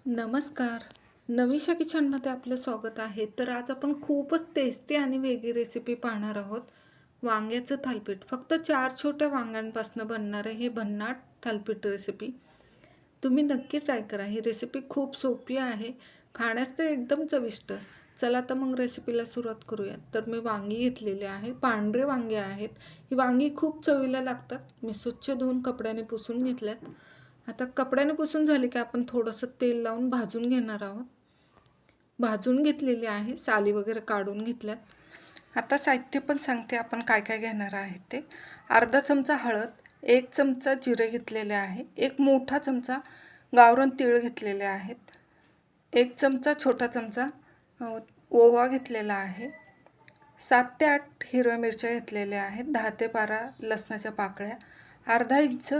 नमस्कार. नवीशा किचनमध्ये आपलं स्वागत आहे. तर आज आपण खूपच टेस्टी आणि वेगळी रेसिपी पाहणार आहोत. वांग्याचं थालीपीठ. फक्त 4 छोट्या वांग्यांपासून बनणारं हे भन्नाट थालीपीठ रेसिपी. तुम्ही नक्की ट्राय करा. ही रेसिपी खूप सोपी आहे. खाण्यास तर एकदम चविष्ट. चला तर मग रेसिपीला सुरुवात करूया. तर मी वांगी घेतलेली आहे. पांढरे वांगे आहेत. ही वांगी खूप चवीला लागतात. मी स्वच्छ धुवून कपड्याने पुसून घेतल्यात. आता कपड्याने पुसून झाले की आपण थोडंसं तेल लावून भाजून घेणार आहोत. भाजून घेतलेली आहे, साली वगैरे काढून घेतल्यात. आता साहित्य पण सांगते आपण काय काय घेणार आहे ते. अर्धा चमचा हळद, 1 चमचा जिरे घेतलेले आहे, 1 मोठा चमचा गावरान तीळ घेतलेले आहेत, 1 चमचा छोटा चमचा ओवा घेतलेला आहे, 7 ते 8 हिरव्या मिरच्या घेतलेल्या आहेत, 10 ते 12 लसणाच्या पाकळ्या, अर्धा इंच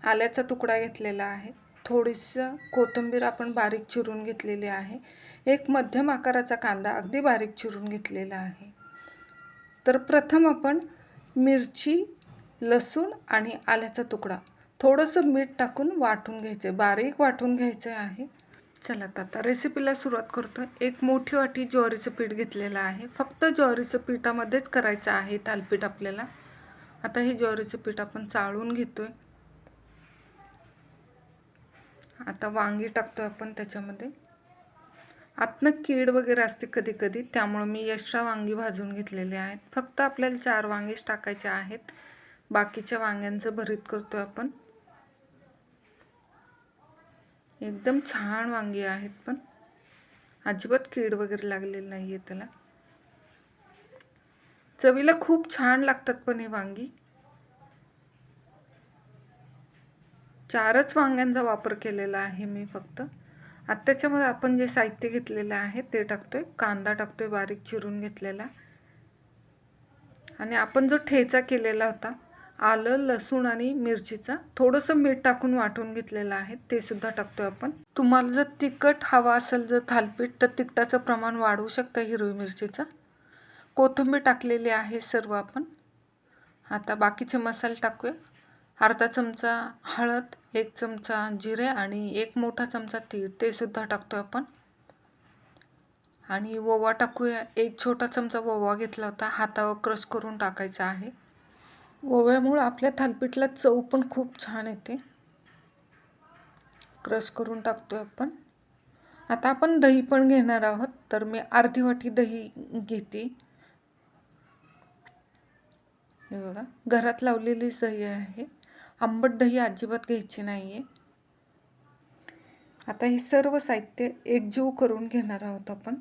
आल्याचा तुकडा घेतलेला आहे, थोडीसं कोथिंबीर आपण बारीक चिरून घेतलेली आहे, एक मध्यम आकाराचा कांदा अगदी बारीक चिरून घेतलेला आहे. तर प्रथम आपण मिरची, लसूण आणि आल्याचा तुकडा थोडंसं मीठ टाकून वाटून घ्यायचे, बारीक वाटून घ्यायचे आहे. चला तर आता रेसिपीला सुरुवात करतो. एक मोठी वाटी ज्वारीचं पीठ घेतलेलं आहे. फक्त ज्वारीचं पिठामध्येच करायचं आहे थालीपीठ आपल्याला. आता हे ज्वारीचं पीठ आपण चाळून घेतोय. आता वांगी टाकतोय आपण त्याच्यामध्ये. आतनं कीड वगैरे असते कधी कधी, त्यामुळे मी एक्स्ट्रा वांगी भाजून घेतलेले आहेत. फक्त आपल्याला 4 वांगेच टाकायचे आहेत. बाकीच्या वांग्यांचं भरीत करतोय आपण. एकदम छान वांगी आहेत, पण अजिबात कीड वगैरे लागलेली नाही आहे त्याला. चवीला खूप छान लागतात पण हे वांगी. 4च वांग्यांचा वापर केलेला आहे मी फक्त. आता त्याच्यामध्ये आपण जे साहित्य घेतलेलं आहे ते टाकतोय. कांदा टाकतोय बारीक चिरून घेतलेला, आणि आपण जो ठेचा केलेला होता आलं, लसूण आणि मिरचीचा, थोडंसं मीठ टाकून वाटून घेतलेलं आहे ते सुद्धा टाकतोय आपण. तुम्हाला जर तिखट हवा असेल जर थालीपीठ, तर तिखटाचं प्रमाण वाढवू शकता हिरवी मिरचीचं. कोथिंबीर टाकलेली आहे सर्व आपण. आता बाकीचे मसाले टाकूया. अर्धा चमचा हळद, 1 चमचा जिरे आणि 1 मोठा चमचा तीळ ते सुद्धा टाकतोय आपण. आणि ओवा टाकूया. 1 छोटा चमचा ओवा घेतला होता, हातावर क्रश करून टाकायचा आहे. ओव्यामुळे आपल्या थालीपीठला चव पण खूप छान येते. क्रश करून टाकतोय आपण. आता आपण दही पण घेणार आहोत. तर मी अर्धी वाटी दही घेते. हे बघा, घरात लावलेलीच दही आहे. आंबट दही अजिबात घ्यायची नाही आहे. आता हे सर्व साहित्य एकजीव करून घेणार आहोत आपण.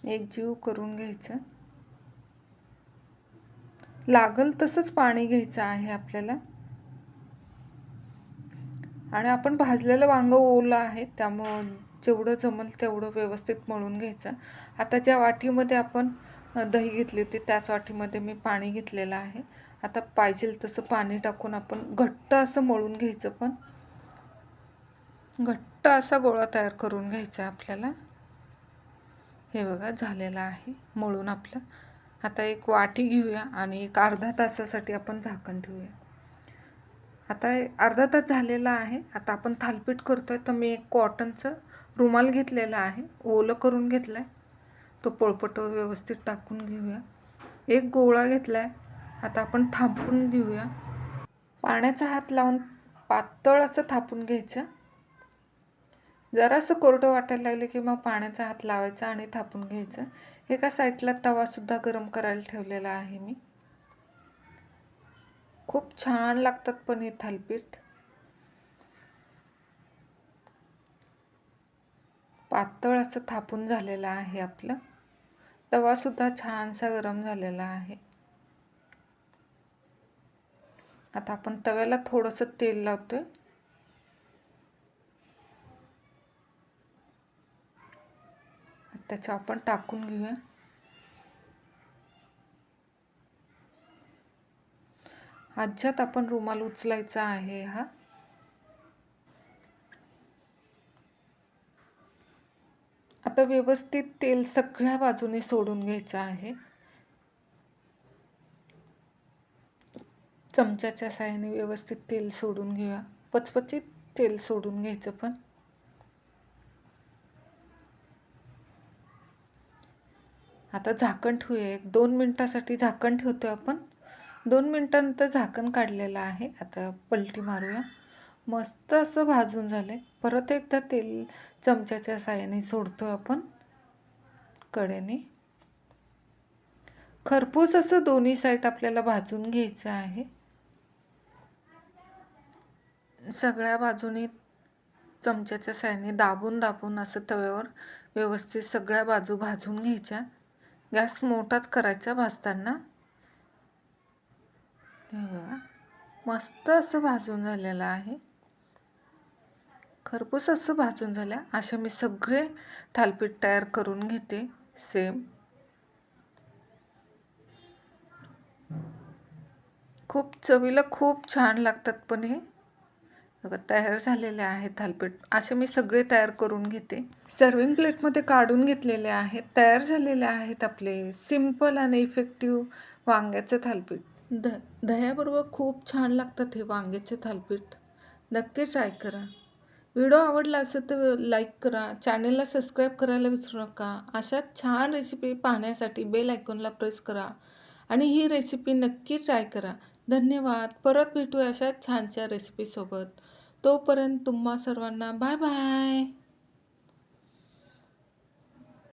एकजीव करून घ्यायचं. लागल तसंच पाणी घ्यायचं आहे आपल्याला. आणि आपण भाजलेलं वांगं ओलं आहे, त्यामुळं जेवढं जमेल तेवढं व्यवस्थित मळून घ्यायचं. आता ज्या वाटीमध्ये आपण दही घेतली होती त्याच वाटीमध्ये मी पाणी घेतलेलं आहे. आता पाहिजे तसं पाणी टाकून आपण घट्ट असं मळून घ्यायचं. पण घट्ट असा गोळा तयार करून घ्यायचा आपल्याला. हे बघा झालेलं आहे मळून आपलं. आता एक वाटी घेऊया आणि एक अर्धा तासासाठी आपण झाकण ठेवूया. आता अर्धा तास झालेला आहे. आता आपण थालीपीठ करतोय. तर मी एक कॉटनचं रुमाल घेतलेला आहे, ओलं करून घेतलं आहे. तो पोळपाट व्यवस्थित टाकून घेऊया. एक गोळा घेतला आहे. आता आपण थापून घेऊया. पाण्याचा हात लावून पातळ असं थापून घ्यायचं. जरासं कोरडं वाटायला लागले की मग पाण्याचा हात लावायचा आणि थापून घ्यायचं. एका साईडला तवासुद्धा गरम करायला ठेवलेला आहे मी. खूप छान लागतात पण हे थालीपीठ. पातळ असं थापून झालेलं आहे आपलं. तवासुद्धा छानसा गरम झालेला आहे. आता आपण तव्याला थोडंसं तेल लावतोय. त्याचं आपण टाकून घेऊया. ह्याच्यात आपण रुमाल उचलायचा आहे हा. आता व्यवस्थित तेल सगळ्या बाजूने सोडून घ्यायचं आहे. चमच्याच्या साहाय्याने व्यवस्थित तेल सोडून घेऊया. पचपचीत तेल सोडून घ्यायचं. पण आता झाकण ठेवूया. 1-2 मिनिटासाठी झाकण ठेवतोय आपण. 2 मिनिटानंतर झाकण काढलेलं आहे. आता पलटी मारूया. मस्त असं भाजून झालंय. परत एकदा तेल चमच्याच्या साहाय्याने सोडतोय आपण कडेने. खरपूस असं दोन्ही साईड आपल्याला भाजून घ्यायचं आहे. सगळ्या बाजूनी चमच्याच्या साहाय्याने दाबून असं तव्यावर व्यवस्थित सगळ्या बाजू भाजून घ्यायच्या. गॅस मोठाच करायचा भाजताना. हे बघा, मस्त असं भाजून झालेलं आहे. खरपूस असं भाजून झालं. असे मी सगळे थालीपीठ तयार करून घेते सेम. खूप चवीला खूप छान लागतात. पण हे बघा तयार झालेले आहेत थालीपीठ. असे मी सगळे तयार करून घेते. सर्विंग प्लेटमध्ये काढून घेतलेले आहेत. तयार झालेले आहेत आपले सिंपल आणि इफेक्टिव्ह वांग्याचे थालीपीठ. दह्याबरोबर खूप छान लागतात हे वांग्याचे थालीपीठ. नक्की ट्राय करा. व्हिडिओ आवडला असेल तर लाईक करा. चॅनलला सबस्क्राईब करायला विसरू नका. अशा छान रेसिपी पाहण्यासाठी बेल आयकॉनला प्रेस करा आणि ही रेसिपी नक्की ट्राय करा. धन्यवाद. परत भेटूया अशा छानशा रेसिपीसोबत. तोपर्यंत तुम्हा सर्वांना बाय बाय.